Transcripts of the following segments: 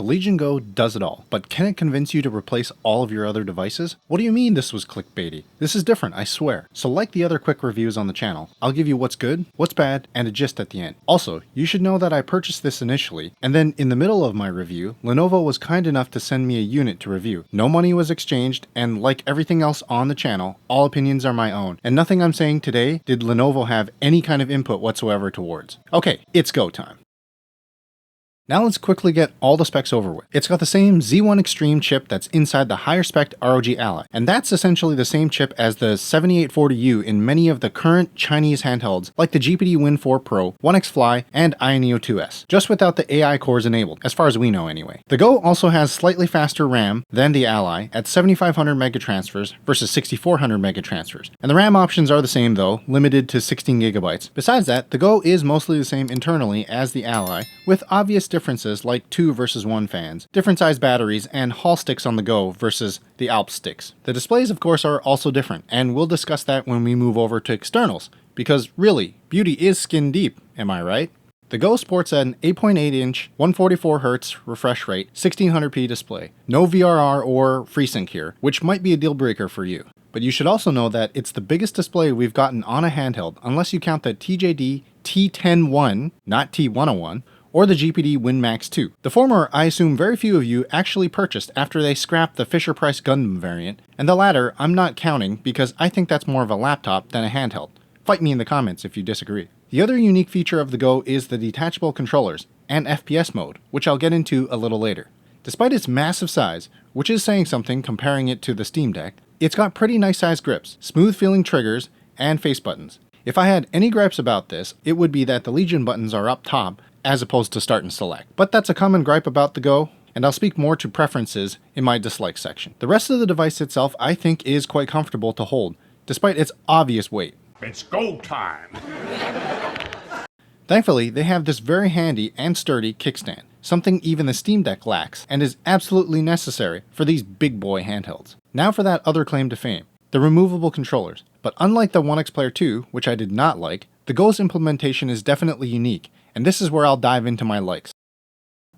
The Legion Go does it all, but can it convince you to replace all of your other devices? What do you mean this was clickbaity? This is different, I swear. So like the other quick reviews on the channel, I'll give you what's good, what's bad, and a gist at the end. Also, you should know that I purchased this initially, and then in the middle of my review, Lenovo was kind enough to send me a unit to review. No money was exchanged, and like everything else on the channel, all opinions are my own, and nothing I'm saying today did Lenovo have any kind of input whatsoever towards. Okay, it's go time. Now let's quickly get all the specs over with. It's got the same Z1 Extreme chip that's inside the higher spec ROG Ally, and that's essentially the same chip as the 7840U in many of the current Chinese handhelds like the GPD Win 4 Pro, 1X Fly, and Ioneo 2S, just without the AI cores enabled, as far as we know anyway. The Go also has slightly faster RAM than the Ally at 7500 megatransfers versus 6400 megatransfers, and the RAM options are the same though, limited to 16 gigabytes. Besides that, the Go is mostly the same internally as the Ally, with obvious differences like 2 versus 1 fans, different size batteries, and Hall sticks on the Go versus the Alps sticks. The displays of course are also different, and we'll discuss that when we move over to externals, because really, beauty is skin deep, am I right? The Go sports an 8.8-inch, 144Hz refresh rate, 1600p display. No VRR or FreeSync here, which might be a deal breaker for you. But you should also know that it's the biggest display we've gotten on a handheld, unless you count the TJD T10-1, not T101, or the GPD Win Max 2. The former, I assume very few of you actually purchased after they scrapped the Fisher-Price Gundam variant, and the latter I'm not counting because I think that's more of a laptop than a handheld. Fight me in the comments if you disagree. The other unique feature of the Go is the detachable controllers and FPS mode, which I'll get into a little later. Despite its massive size, which is saying something comparing it to the Steam Deck, it's got pretty nice sized grips, smooth feeling triggers, and face buttons. If I had any gripes about this, it would be that the Legion buttons are up top as opposed to start and select. But that's a common gripe about the Go, and I'll speak more to preferences in my dislike section. The rest of the device itself I think is quite comfortable to hold, despite its obvious weight. It's go time! Thankfully, they have this very handy and sturdy kickstand, something even the Steam Deck lacks, and is absolutely necessary for these big boy handhelds. Now for that other claim to fame, the removable controllers. But unlike the 1X Player 2, which I did not like, the Go's implementation is definitely unique, and this is where I'll dive into my likes.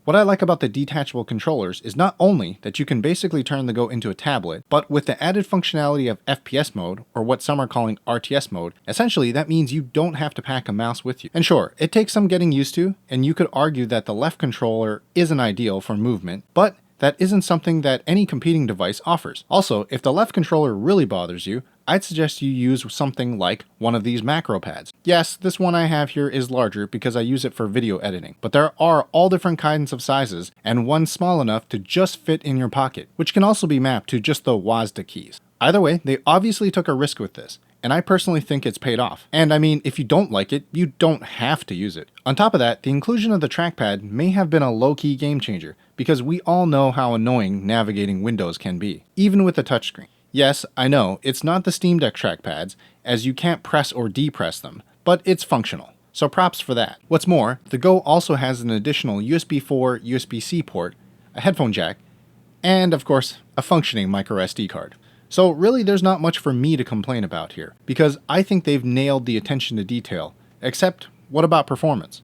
What I like about the detachable controllers is not only that you can basically turn the Go into a tablet, but with the added functionality of FPS mode, or what some are calling RTS mode, essentially that means you don't have to pack a mouse with you. And sure, it takes some getting used to, and you could argue that the left controller isn't ideal for movement, but that isn't something that any competing device offers. Also, if the left controller really bothers you, I'd suggest you use something like one of these macro pads. Yes, this one I have here is larger because I use it for video editing, but there are all different kinds of sizes and one small enough to just fit in your pocket, which can also be mapped to just the WASD keys. Either way, they obviously took a risk with this, and I personally think it's paid off. And I mean, if you don't like it, you don't have to use it. On top of that, the inclusion of the trackpad may have been a low-key game changer, because we all know how annoying navigating Windows can be, even with a touchscreen. Yes, I know, it's not the Steam Deck trackpads, as you can't press or depress them, but it's functional. So props for that. What's more, the Go also has an additional USB 4 USB-C port, a headphone jack, and of course, a functioning microSD card. So really there's not much for me to complain about here, because I think they've nailed the attention to detail, except what about performance?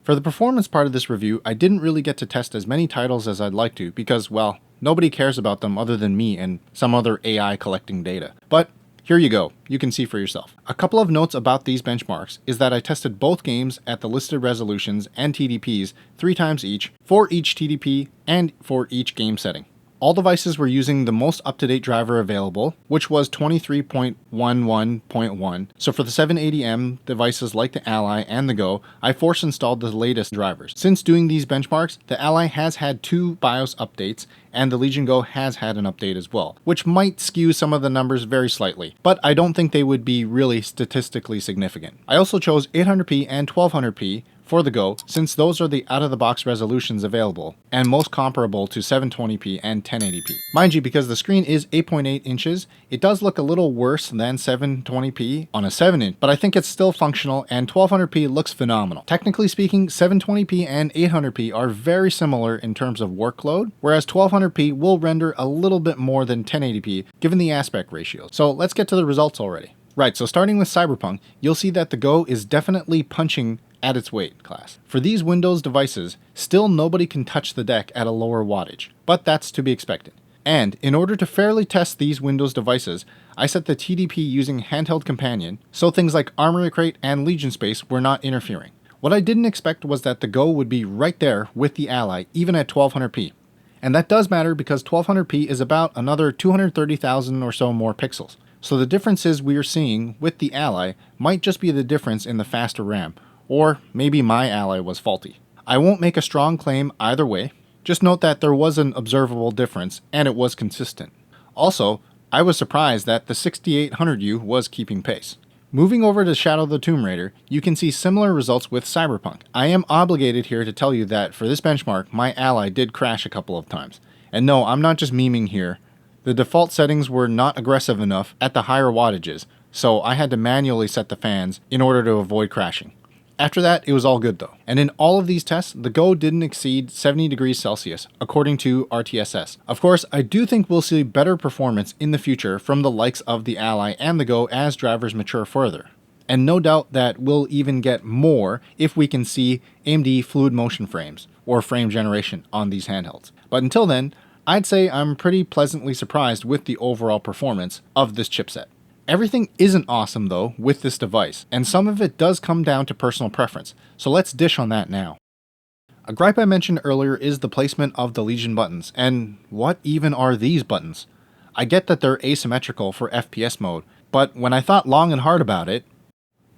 For the performance part of this review, I didn't really get to test as many titles as I'd like to because, well, nobody cares about them other than me and some other AI collecting data. But here you go, you can see for yourself. A couple of notes about these benchmarks is that I tested both games at the listed resolutions and TDPs 3 times each, for each TDP and for each game setting. All devices were using the most up-to-date driver available, which was 23.11.1. So for the 780M devices like the Ally and the Go, I force installed the latest drivers. Since doing these benchmarks, the Ally has had 2 BIOS updates, and the Legion Go has had an update as well, which might skew some of the numbers very slightly, but I don't think they would be really statistically significant. I also chose 800p and 1200p for the Go, since those are the out-of-the-box resolutions available, and most comparable to 720p and 1080p. Mind you, because the screen is 8.8 inches, it does look a little worse than 720p on a 7-inch, but I think it's still functional, and 1200p looks phenomenal. Technically speaking, 720p and 800p are very similar in terms of workload, whereas 1200p will render a little bit more than 1080p, given the aspect ratios. So let's get to the results already. Right, so starting with Cyberpunk, you'll see that the Go is definitely punching at its weight class. For these Windows devices, still nobody can touch the deck at a lower wattage, but that's to be expected. And in order to fairly test these Windows devices, I set the TDP using Handheld Companion, so things like Armory Crate and Legion Space were not interfering. What I didn't expect was that the Go would be right there with the Ally, even at 1200p. And that does matter because 1200p is about another 230,000 or so more pixels. So the differences we are seeing with the Ally might just be the difference in the faster RAM, or maybe my Ally was faulty. I won't make a strong claim either way, just note that there was an observable difference and it was consistent. Also, I was surprised that the 6800U was keeping pace. Moving over to Shadow the Tomb Raider, you can see similar results with Cyberpunk. I am obligated here to tell you that for this benchmark, my Ally did crash a couple of times. And no, I'm not just memeing here. The default settings were not aggressive enough at the higher wattages, so I had to manually set the fans in order to avoid crashing. After that, it was all good though. And in all of these tests, the Go didn't exceed 70 degrees Celsius, according to RTSS. Of course, I do think we'll see better performance in the future from the likes of the Ally and the Go as drivers mature further. And no doubt that we'll even get more if we can see AMD fluid motion frames, or frame generation, on these handhelds. But until then, I'd say I'm pretty pleasantly surprised with the overall performance of this chipset. Everything isn't awesome though with this device, and some of it does come down to personal preference, so let's dish on that now. A gripe I mentioned earlier is the placement of the Legion buttons, and what even are these buttons? I get that they're asymmetrical for FPS mode, but when I thought long and hard about it,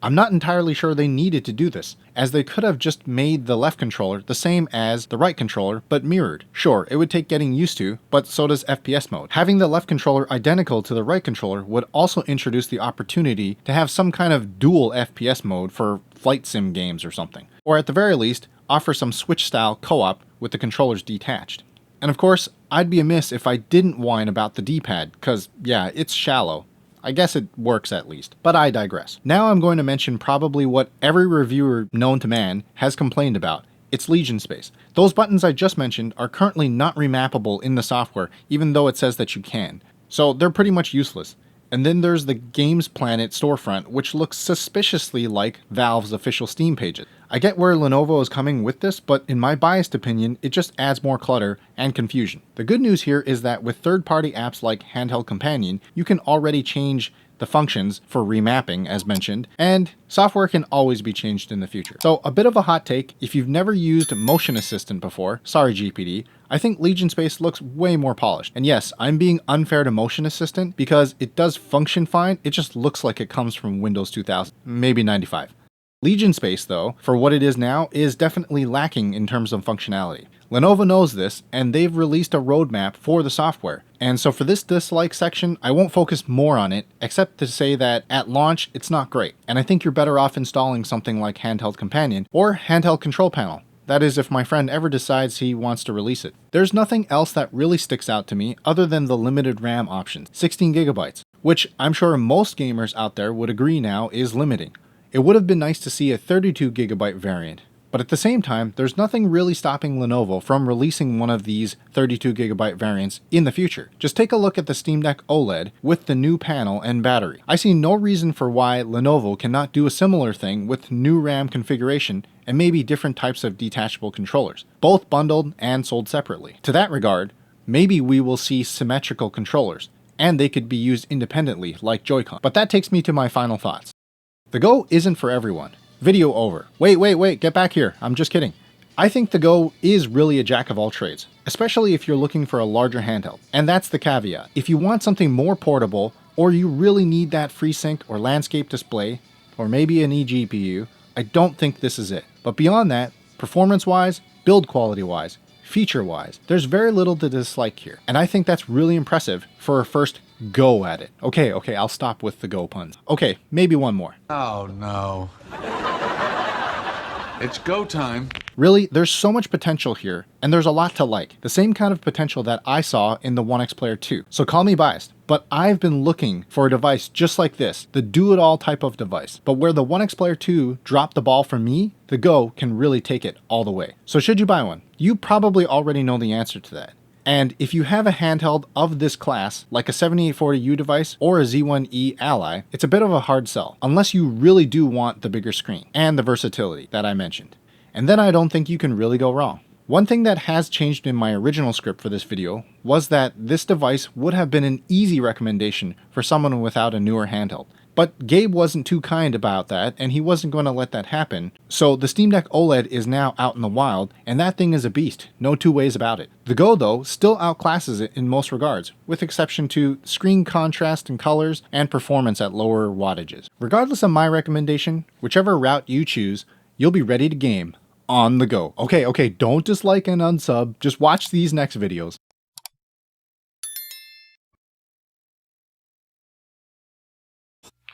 I'm not entirely sure they needed to do this, as they could have just made the left controller the same as the right controller, but mirrored. Sure, it would take getting used to, but so does FPS mode. Having the left controller identical to the right controller would also introduce the opportunity to have some kind of dual FPS mode for flight sim games or something. Or at the very least, offer some Switch-style co-op with the controllers detached. And of course, I'd be amiss if I didn't whine about the D-pad, cause yeah, it's shallow. I guess it works at least, but I digress. Now I'm going to mention probably what every reviewer known to man has complained about. It's Legion Space. Those buttons I just mentioned are currently not remappable in the software, even though it says that you can. So they're pretty much useless. And then there's the Games Planet storefront, which looks suspiciously like Valve's official Steam pages. I get where Lenovo is coming with this, but in my biased opinion, it just adds more clutter and confusion. The good news here is that with third-party apps like Handheld Companion, you can already change the functions for remapping, as mentioned, and software can always be changed in the future. So a bit of a hot take, if you've never used Motion Assistant before, sorry GPD, I think Legion Space looks way more polished. And yes, I'm being unfair to Motion Assistant because it does function fine, it just looks like it comes from Windows 2000, maybe 95. Legion Space, though, for what it is now, is definitely lacking in terms of functionality. Lenovo knows this, and they've released a roadmap for the software. And so for this dislike section, I won't focus more on it, except to say that at launch, it's not great. And I think you're better off installing something like Handheld Companion or Handheld Control Panel. That is, if my friend ever decides he wants to release it. There's nothing else that really sticks out to me other than the limited RAM options, 16 gigabytes, which I'm sure most gamers out there would agree now is limiting. It would have been nice to see a 32 gigabyte variant, but at the same time, there's nothing really stopping Lenovo from releasing one of these 32 gigabyte variants in the future. Just take a look at the Steam Deck OLED with the new panel and battery. I see no reason for why Lenovo cannot do a similar thing with new RAM configuration and maybe different types of detachable controllers, both bundled and sold separately. To that regard, maybe we will see symmetrical controllers, and they could be used independently like Joy-Con. But that takes me to my final thoughts. The Go isn't for everyone. Video over. Wait, get back here. I'm just kidding. I think the Go is really a jack of all trades, especially if you're looking for a larger handheld. And that's the caveat. If you want something more portable, or you really need that FreeSync or landscape display, or maybe an eGPU, I don't think this is it. But beyond that, performance-wise, build quality-wise, feature-wise, there's very little to dislike here. And I think that's really impressive for a first go at it. Okay, I'll stop with the Go puns. Okay, maybe one more. Oh no. It's go time. Really, there's so much potential here, and there's a lot to like. The same kind of potential that I saw in the One X Player 2. So call me biased, but I've been looking for a device just like this, the do-it-all type of device. But where the One X Player 2 dropped the ball for me, the Go can really take it all the way. So should you buy one? You probably already know the answer to that. And if you have a handheld of this class, like a 7840U device or a Z1E Ally, it's a bit of a hard sell, unless you really do want the bigger screen and the versatility that I mentioned. And then I don't think you can really go wrong. One thing that has changed in my original script for this video was that this device would have been an easy recommendation for someone without a newer handheld. But Gabe wasn't too kind about that, and he wasn't going to let that happen. So the Steam Deck OLED is now out in the wild, and that thing is a beast, no two ways about it. The Go, though, still outclasses it in most regards, with exception to screen contrast and colors and performance at lower wattages. Regardless of my recommendation, whichever route you choose, you'll be ready to game on the go. Okay, don't dislike and unsub, just watch these next videos.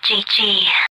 GG.